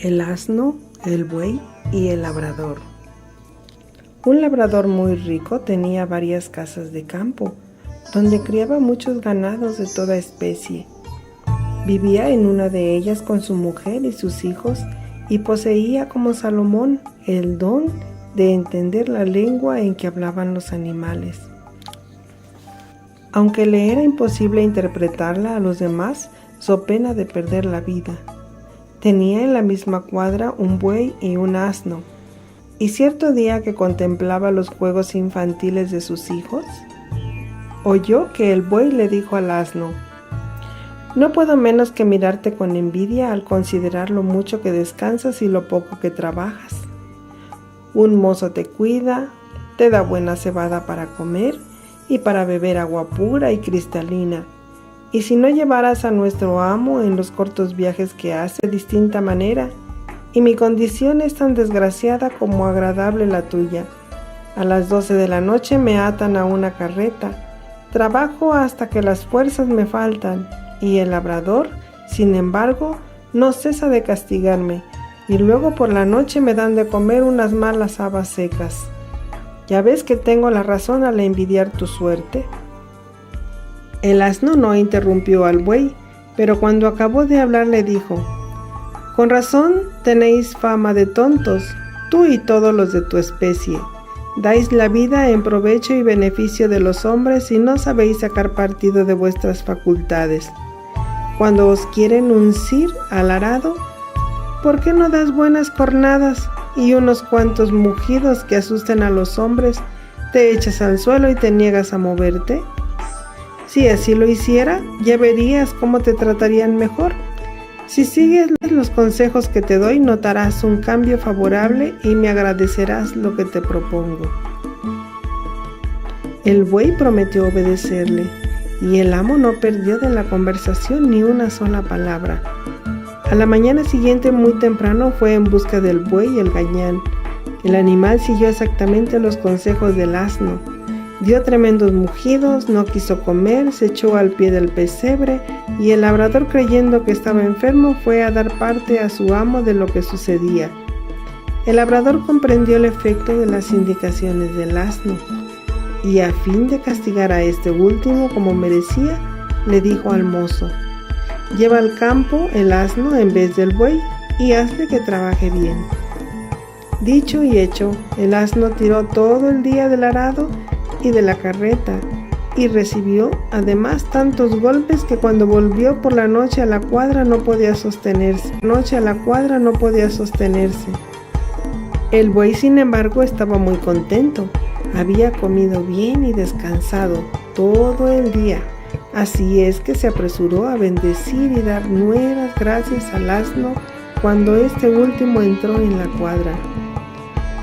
El asno, el buey y el labrador. Un labrador muy rico tenía varias casas de campo, donde criaba muchos ganados de toda especie. Vivía en una de ellas con su mujer y sus hijos y poseía como Salomón el don de entender la lengua en que hablaban los animales. Aunque le era imposible interpretarla a los demás, so pena de perder la vida. Tenía en la misma cuadra un buey y un asno, y cierto día que contemplaba los juegos infantiles de sus hijos, oyó que el buey le dijo al asno: «No puedo menos que mirarte con envidia al considerar lo mucho que descansas y lo poco que trabajas. Un mozo te cuida, te da buena cebada para comer y para beber agua pura y cristalina. Y si no llevaras a nuestro amo en los cortos viajes que hace de distinta manera, y mi condición es tan desgraciada como agradable la tuya. A las 12 de la noche me atan a una carreta, trabajo hasta que las fuerzas me faltan, y el labrador, sin embargo, no cesa de castigarme, y luego por la noche me dan de comer unas malas habas secas. ¿Ya ves que tengo la razón al envidiar tu suerte?» El asno no interrumpió al buey, pero cuando acabó de hablar le dijo: «Con razón tenéis fama de tontos, tú y todos los de tu especie. Dais la vida en provecho y beneficio de los hombres y no sabéis sacar partido de vuestras facultades. Cuando os quieren uncir al arado, ¿por qué no das buenas cornadas y unos cuantos mugidos que asusten a los hombres, te echas al suelo y te niegas a moverte? Si así lo hiciera, ya verías cómo te tratarían mejor. Si sigues los consejos que te doy, notarás un cambio favorable y me agradecerás lo que te propongo». El buey prometió obedecerle, y el amo no perdió de la conversación ni una sola palabra. A la mañana siguiente, muy temprano, fue en busca del buey y el gañán. El animal siguió exactamente los consejos del asno. Dio tremendos mugidos, no quiso comer, se echó al pie del pesebre, y el labrador, creyendo que estaba enfermo, fue a dar parte a su amo de lo que sucedía. El labrador comprendió el efecto de las indicaciones del asno, y a fin de castigar a este último como merecía, le dijo al mozo: «Lleva al campo el asno en vez del buey, y hazle que trabaje bien». Dicho y hecho, el asno tiró todo el día del arado y de la carreta, y recibió además tantos golpes que cuando volvió por la noche a la cuadra no podía sostenerse. El buey, sin embargo, estaba muy contento. Había comido bien y descansado todo el día. Así es que se apresuró a bendecir y dar nuevas gracias al asno cuando este último entró en la cuadra.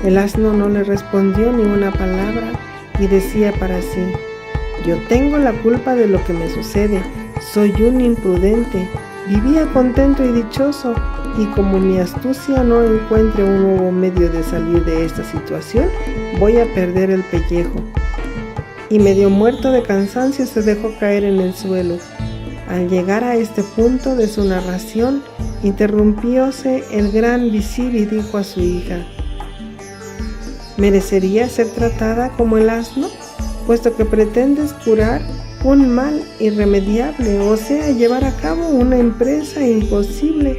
El asno no le respondió ni una palabra y decía para sí: «Yo tengo la culpa de lo que me sucede, soy un imprudente, vivía contento y dichoso, y como mi astucia no encuentre un nuevo medio de salir de esta situación, voy a perder el pellejo». Y medio muerto de cansancio se dejó caer en el suelo. Al llegar a este punto de su narración, interrumpióse el gran visir y dijo a su hija: «¿Merecería ser tratada como el asno, puesto que pretendes curar un mal irremediable, o sea, llevar a cabo una empresa imposible?»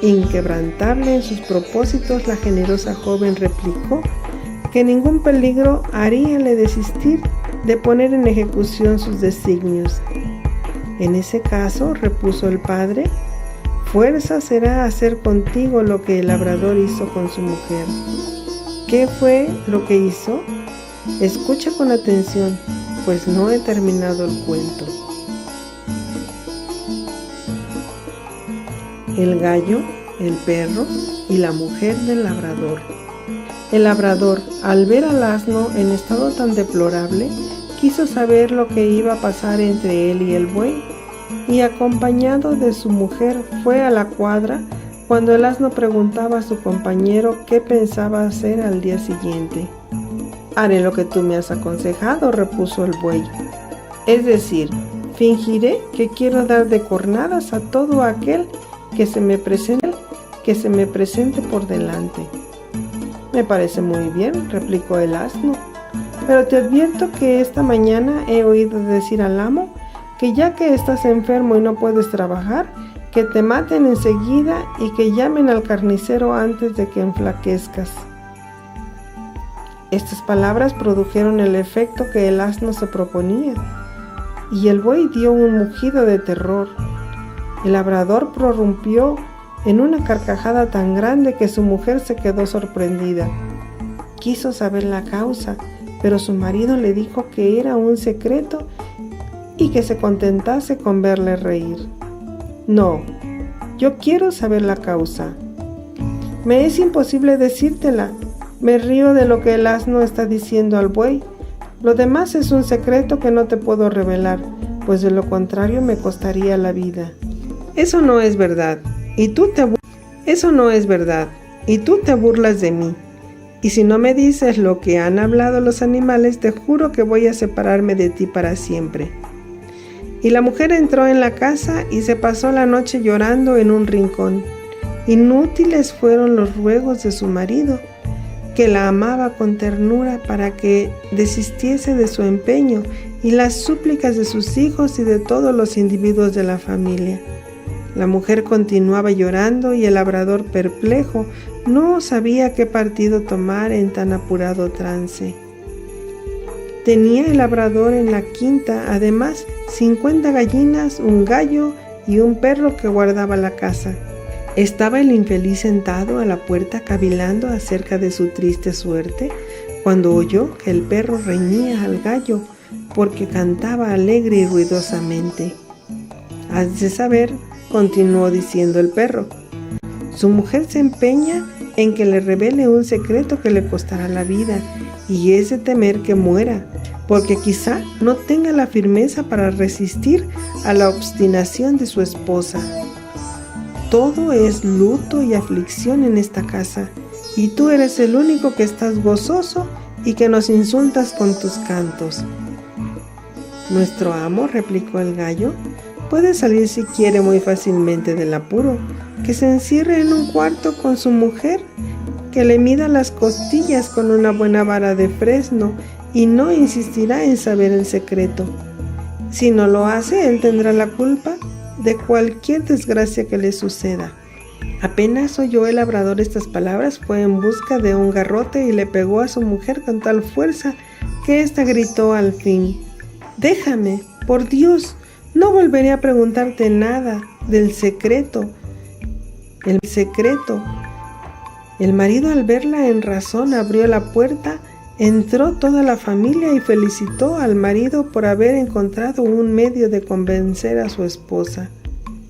Inquebrantable en sus propósitos, la generosa joven replicó que ningún peligro haríale desistir de poner en ejecución sus designios. «En ese caso», repuso el padre, «fuerza será hacer contigo lo que el labrador hizo con su mujer». ¿Qué fue lo que hizo? Escucha con atención, pues no he terminado el cuento. El gallo, el perro y la mujer del labrador. El labrador, al ver al asno en estado tan deplorable, quiso saber lo que iba a pasar entre él y el buey, y acompañado de su mujer fue a la cuadra cuando el asno preguntaba a su compañero qué pensaba hacer al día siguiente. «Haré lo que tú me has aconsejado», repuso el buey. «Es decir, fingiré que quiero dar de cornadas a todo aquel que se me presente que se me presente por delante. Me parece muy bien, replicó el asno, pero te advierto que esta mañana he oído decir al amo que ya que estás enfermo y no puedes trabajar, que te maten enseguida y que llamen al carnicero antes de que enflaquezcas. Estas palabras produjeron el efecto que el asno se proponía, y el buey dio un mugido de terror. El labrador prorrumpió en una carcajada tan grande que su mujer se quedó sorprendida. Quiso saber la causa, pero su marido le dijo que era un secreto y que se contentase con verle reír. No, yo quiero saber la causa. Me es imposible decírtela. Me río de lo que el asno está diciendo al buey. Lo demás es un secreto que no te puedo revelar, pues de lo contrario me costaría la vida. Eso no es verdad, y tú te burlas de mí. Y si no me dices lo que han hablado los animales, te juro que voy a separarme de ti para siempre. Y la mujer entró en la casa y se pasó la noche llorando en un rincón. Inútiles fueron los ruegos de su marido, que la amaba con ternura para que desistiese de su empeño, y las súplicas de sus hijos y de todos los individuos de la familia. La mujer continuaba llorando y el labrador, perplejo, no sabía qué partido tomar en tan apurado trance. Tenía el labrador en la quinta, además, 50 gallinas, un gallo y un perro que guardaba la casa. Estaba el infeliz sentado a la puerta cavilando acerca de su triste suerte, cuando oyó que el perro reñía al gallo porque cantaba alegre y ruidosamente. Has de saber, continuó diciendo el perro, su mujer se empeña en que le revele un secreto que le costará la vida, y es de temer que muera, porque quizá no tenga la firmeza para resistir a la obstinación de su esposa. Todo es luto y aflicción en esta casa, y tú eres el único que estás gozoso y que nos insultas con tus cantos. Nuestro amo, replicó el gallo, puede salir si quiere muy fácilmente del apuro, que se encierre en un cuarto con su mujer, que le mida las costillas con una buena vara de fresno y no insistirá en saber el secreto. Si no lo hace, él tendrá la culpa de cualquier desgracia que le suceda. Apenas oyó el labrador estas palabras, fue en busca de un garrote y le pegó a su mujer con tal fuerza que ésta gritó al fin: «Déjame, por Dios, no volveré a preguntarte nada del secreto». El marido, al verla en razón, abrió la puerta, entró toda la familia y felicitó al marido por haber encontrado un medio de convencer a su esposa.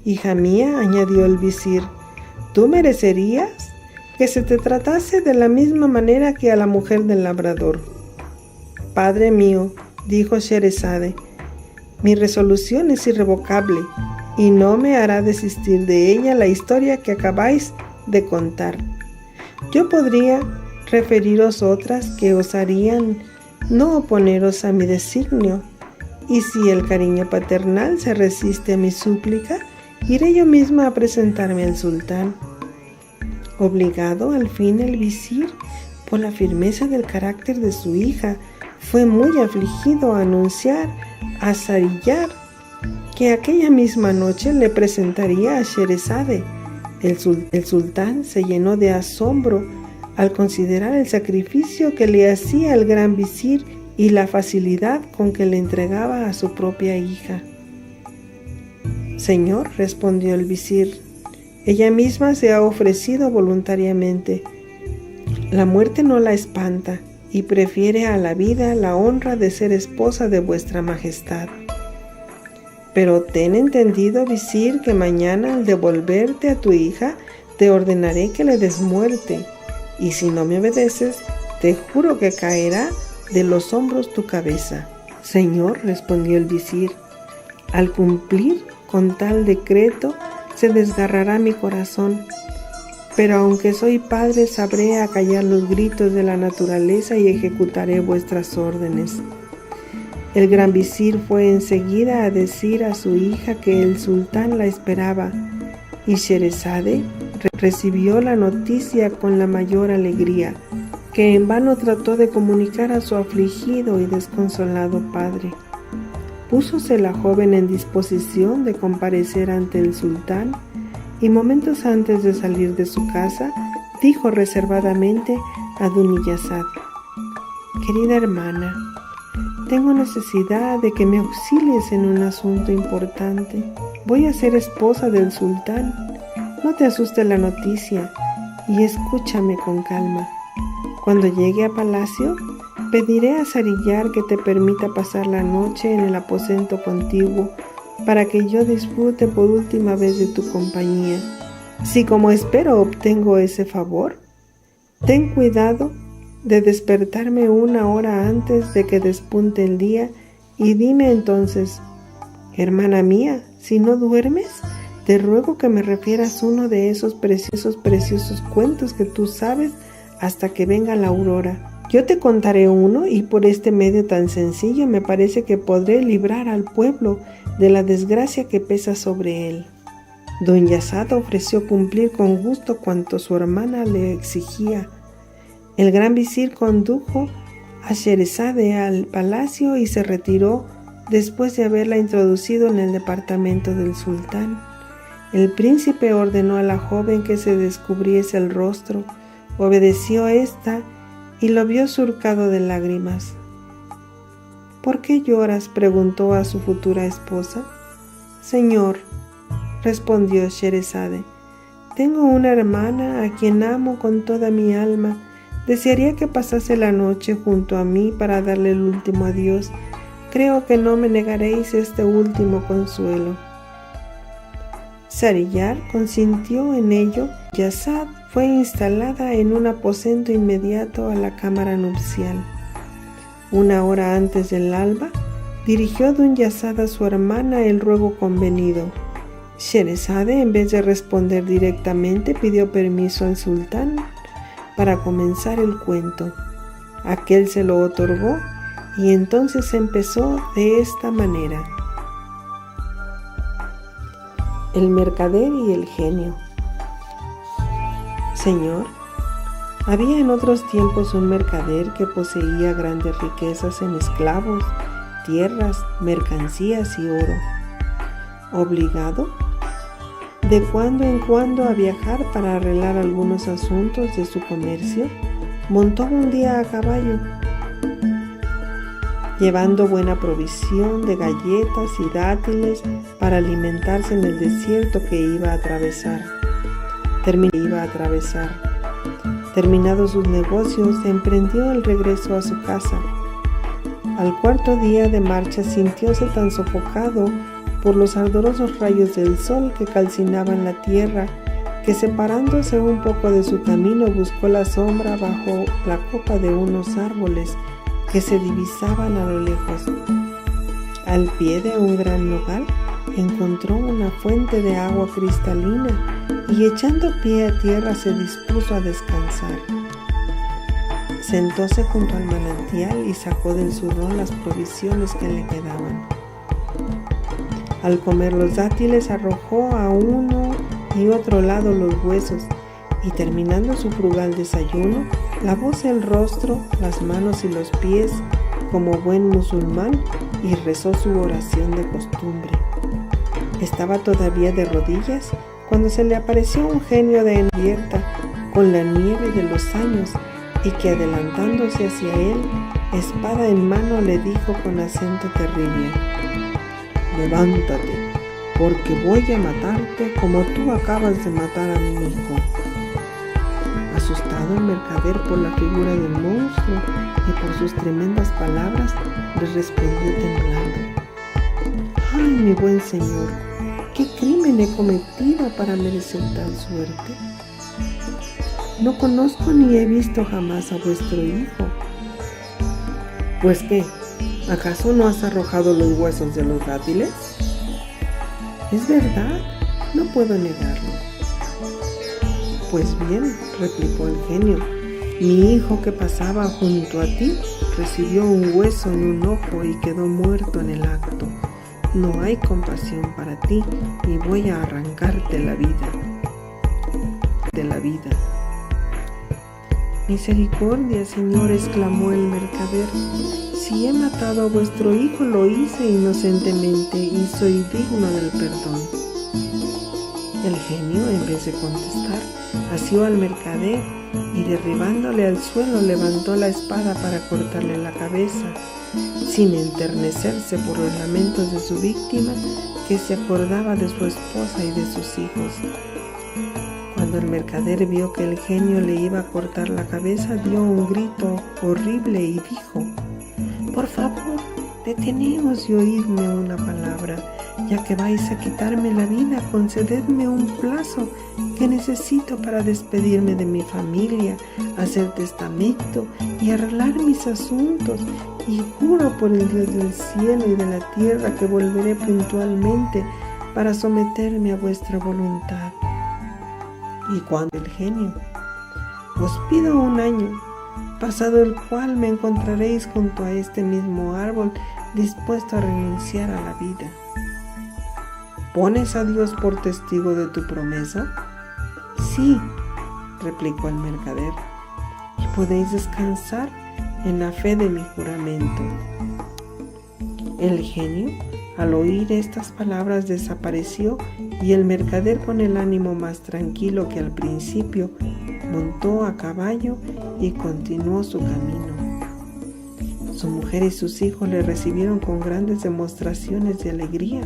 «Hija mía», añadió el visir, «tú merecerías que se te tratase de la misma manera que a la mujer del labrador». «Padre mío», dijo Sherezade, «mi resolución es irrevocable y no me hará desistir de ella la historia que acabáis de contar. Yo podría referiros otras que os harían no oponeros a mi designio, y si el cariño paternal se resiste a mi súplica, iré yo misma a presentarme al sultán». Obligado al fin el visir por la firmeza del carácter de su hija, fue muy afligido a anunciar a Sarillar que aquella misma noche le presentaría a Sherezade. El sultán se llenó de asombro al considerar el sacrificio que le hacía el gran visir y la facilidad con que le entregaba a su propia hija. «Señor», respondió el visir, «ella misma se ha ofrecido voluntariamente. La muerte no la espanta y prefiere a la vida la honra de ser esposa de vuestra majestad. Pero ten entendido, visir, que mañana al devolverte a tu hija te ordenaré que le des muerte, y si no me obedeces, te juro que caerá de los hombros tu cabeza». «Señor», respondió el visir, «al cumplir con tal decreto se desgarrará mi corazón, pero aunque soy padre sabré acallar los gritos de la naturaleza y ejecutaré vuestras órdenes». El gran visir fue enseguida a decir a su hija que el sultán la esperaba, y Sherezade recibió la noticia con la mayor alegría, que en vano trató de comunicar a su afligido y desconsolado padre. Púsose la joven en disposición de comparecer ante el sultán y momentos antes de salir de su casa, dijo reservadamente a Duniyazad: «Querida hermana, tengo necesidad de que me auxilies en un asunto importante. Voy a ser esposa del sultán. No te asuste la noticia y escúchame con calma. Cuando llegue a palacio, pediré a Sarillar que te permita pasar la noche en el aposento contiguo para que yo disfrute por última vez de tu compañía. Si como espero obtengo ese favor, ten cuidado de despertarme 1 hora antes de que despunte el día y dime entonces: hermana mía, si no duermes, te ruego que me refieras uno de esos preciosos cuentos que tú sabes hasta que venga la aurora. Yo te contaré uno y por este medio tan sencillo me parece que podré librar al pueblo de la desgracia que pesa sobre él». Duniyazad ofreció cumplir con gusto cuanto su hermana le exigía. El gran visir condujo a Sheresade al palacio y se retiró después de haberla introducido en el departamento del sultán. El príncipe ordenó a la joven que se descubriese el rostro. Obedeció ésta y lo vio surcado de lágrimas. «¿Por qué lloras?», preguntó a su futura esposa. «Señor», respondió Sheresade, «tengo una hermana a quien amo con toda mi alma. Desearía que pasase la noche junto a mí para darle el último adiós. Creo que no me negaréis este último consuelo». Sarillar consintió en ello. Yazad fue instalada en un aposento inmediato a la cámara nupcial. 1 hora antes del alba, dirigió Duniyazad a su hermana el ruego convenido. Sheresade, en vez de responder directamente, pidió permiso al sultán para comenzar el cuento. Aquel se lo otorgó y entonces empezó de esta manera: El mercader y el genio. Señor, había en otros tiempos un mercader que poseía grandes riquezas en esclavos, tierras, mercancías y oro. Obligado de cuando en cuando a viajar para arreglar algunos asuntos de su comercio, montó un día a caballo, llevando buena provisión de galletas y dátiles para alimentarse en el desierto que iba a atravesar. Terminados sus negocios, emprendió el regreso a su casa. Al 4.º día de marcha sintióse tan sofocado por los ardorosos rayos del sol que calcinaban la tierra, que separándose un poco de su camino buscó la sombra bajo la copa de unos árboles que se divisaban a lo lejos. Al pie de un gran nogal encontró una fuente de agua cristalina y echando pie a tierra se dispuso a descansar. Sentóse junto al manantial y sacó del zurrón las provisiones que le quedaban. Al comer los dátiles arrojó a uno y otro lado los huesos y terminando su frugal desayuno, lavóse el rostro, las manos y los pies como buen musulmán y rezó su oración de costumbre. Estaba todavía de rodillas cuando se le apareció un genio de abierta con la nieve de los años y que adelantándose hacia él, espada en mano, le dijo con acento terrible: «Levántate, porque voy a matarte como tú acabas de matar a mi hijo». Asustado el mercader por la figura del monstruo y por sus tremendas palabras, le respondió temblando: «¡Ay, mi buen señor! ¿Qué crimen he cometido para merecer tal suerte? No conozco ni he visto jamás a vuestro hijo». «¿Pues qué? ¿Acaso no has arrojado los huesos de los dátiles?». «Es verdad, no puedo negarlo». «Pues bien», replicó el genio, «mi hijo que pasaba junto a ti recibió un hueso en un ojo y quedó muerto en el acto. No hay compasión para ti y voy a arrancarte la vida». vida. «Misericordia, Señor», exclamó el mercader. «Si he matado a vuestro hijo, lo hice inocentemente y soy digno del perdón». El genio, en vez de contestar, asió al mercader y derribándole al suelo levantó la espada para cortarle la cabeza, sin enternecerse por los lamentos de su víctima, que se acordaba de su esposa y de sus hijos. Cuando el mercader vio que el genio le iba a cortar la cabeza, dio un grito horrible y dijo: «Por favor, deteneos y oídme una palabra. Ya que vais a quitarme la vida, concededme un plazo que necesito para despedirme de mi familia, hacer testamento y arreglar mis asuntos, y juro por el Dios del cielo y de la tierra que volveré puntualmente para someterme a vuestra voluntad». Y cuando el genio: «Os pido un año, pasado el cual me encontraréis junto a este mismo árbol, dispuesto a renunciar a la vida». «¿Pones a Dios por testigo de tu promesa?». «Sí», replicó el mercader, «y podéis descansar en la fe de mi juramento». El genio, al oír estas palabras, desapareció, y el mercader, con el ánimo más tranquilo que al principio, montó a caballo y continuó su camino. Su mujer y sus hijos le recibieron con grandes demostraciones de alegría,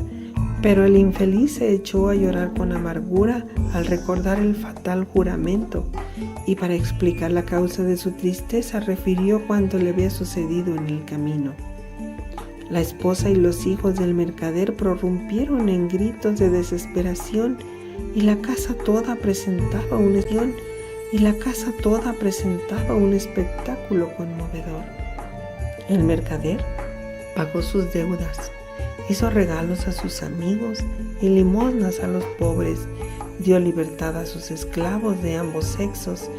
pero el infeliz se echó a llorar con amargura al recordar el fatal juramento, y para explicar la causa de su tristeza refirió cuanto le había sucedido en el camino. La esposa y los hijos del mercader prorrumpieron en gritos de desesperación, y la casa toda presentaba un espectáculo conmovedor. El mercader pagó sus deudas, hizo regalos a sus amigos y limosnas a los pobres, dio libertad a sus esclavos de ambos sexos,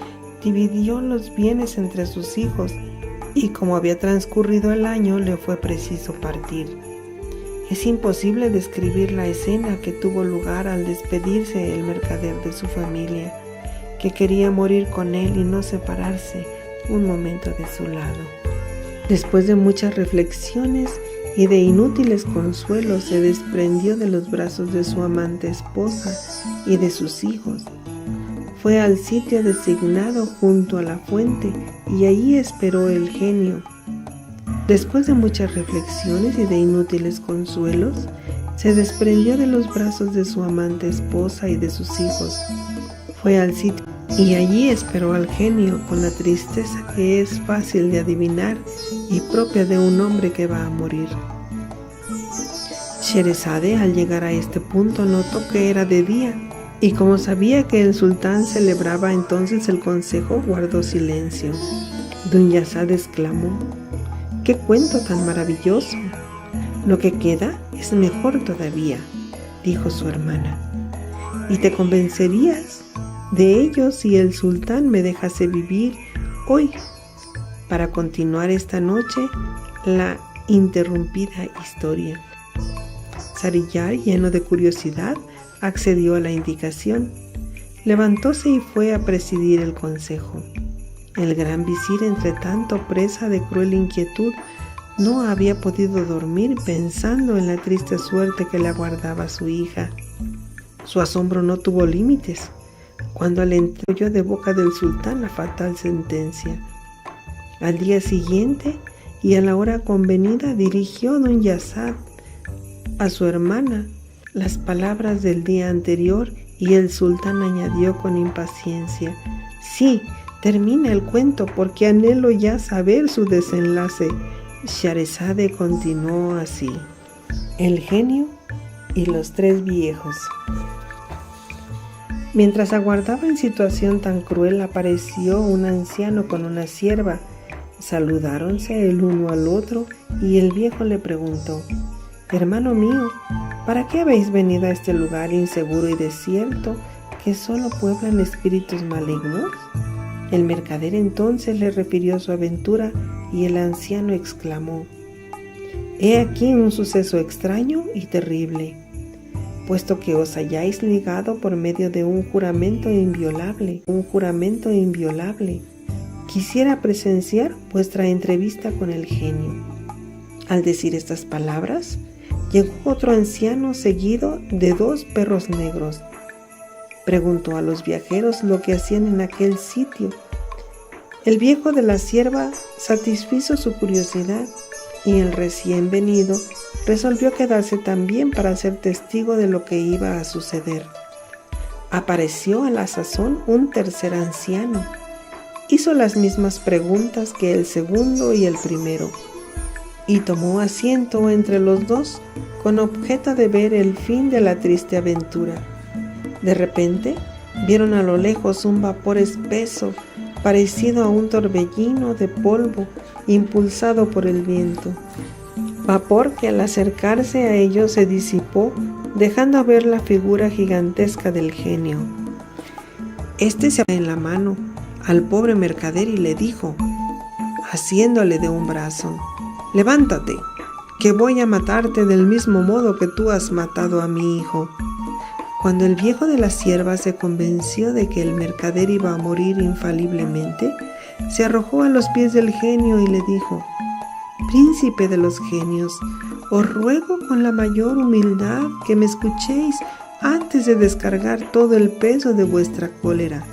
dividió los bienes entre sus hijos, y como había transcurrido el año, le fue preciso partir. Es imposible describir la escena que tuvo lugar al despedirse el mercader de su familia, que quería morir con él y no separarse un momento de su lado. Después de muchas reflexiones y de inútiles consuelos, se desprendió de los brazos de su amante esposa y de sus hijos. Fue al sitio designado junto a la fuente, y allí esperó el genio. Después de muchas reflexiones y de inútiles consuelos, se desprendió de los brazos de su amante esposa y de sus hijos. Fue al sitio y allí esperó al genio, con la tristeza que es fácil de adivinar y propia de un hombre que va a morir. Sherezade, al llegar a este punto, notó que era de día, y como sabía que el sultán celebraba entonces el consejo, guardó silencio. Dunyazad exclamó: «¡Qué cuento tan maravilloso! Lo que queda es mejor todavía», dijo su hermana, «y te convencerías de ello si el sultán me dejase vivir hoy para continuar esta noche la interrumpida historia». Sariyar, lleno de curiosidad, accedió a la indicación. Levantóse y fue a presidir el consejo. El gran visir, entre tanto presa de cruel inquietud, no había podido dormir pensando en la triste suerte que le aguardaba a su hija. Su asombro no tuvo límites cuando le oyó de boca del sultán la fatal sentencia. Al día siguiente y a la hora convenida, dirigió Dunyazad a su hermana las palabras del día anterior, y el sultán añadió con impaciencia: «Sí, termina el cuento, porque anhelo ya saber su desenlace». Sherezade continuó así: El genio y los 3 viejos. Mientras aguardaba en situación tan cruel, apareció un anciano con una sierva. Saludáronse el uno al otro, y el viejo le preguntó: «Hermano mío, ¿para qué habéis venido a este lugar inseguro y desierto que solo pueblan espíritus malignos?». El mercader entonces le refirió su aventura, y el anciano exclamó: «He aquí un suceso extraño y terrible. puesto que os hayáis ligado por medio de un juramento inviolable, quisiera presenciar vuestra entrevista con el genio. Al decir estas palabras, llegó otro anciano seguido de 2 perros negros. Preguntó a los viajeros lo que hacían en aquel sitio. El viejo de la sierva satisfizo su curiosidad y el recién venido resolvió quedarse también para ser testigo de lo que iba a suceder. Apareció a la sazón un tercer anciano. Hizo las mismas preguntas que el segundo y el primero, y tomó asiento entre los dos con objeto de ver el fin de la triste aventura. De repente, vieron a lo lejos un vapor espeso, parecido a un torbellino de polvo impulsado por el viento. Vapor que al acercarse a ellos se disipó, dejando ver la figura gigantesca del genio. Este se abrió en la mano al pobre mercader y le dijo, haciéndole de un brazo: «Levántate, que voy a matarte del mismo modo que tú has matado a mi hijo». Cuando el viejo de la sierva se convenció de que el mercader iba a morir infaliblemente, se arrojó a los pies del genio y le dijo: «Príncipe de los genios, os ruego con la mayor humildad que me escuchéis antes de descargar todo el peso de vuestra cólera.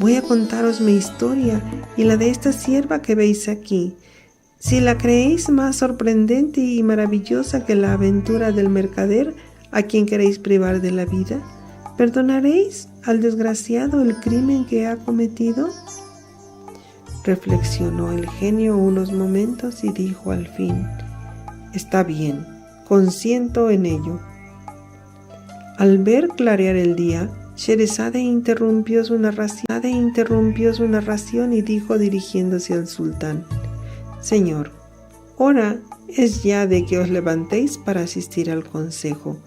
Voy a contaros mi historia y la de esta sierva que veis aquí. Si la creéis más sorprendente y maravillosa que la aventura del mercader a quien queréis privar de la vida, ¿perdonaréis al desgraciado el crimen que ha cometido?». Reflexionó el genio unos momentos y dijo al fin: «Está bien, consiento en ello». Al ver clarear el día, Sheresade interrumpió su narración y dijo dirigiéndose al sultán: «Señor, hora es ya de que os levantéis para asistir al consejo.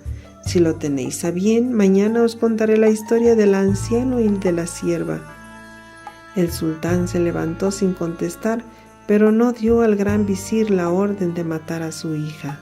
Si lo tenéis a bien, mañana os contaré la historia del anciano y de la sierva». El sultán se levantó sin contestar, pero no dio al gran visir la orden de matar a su hija.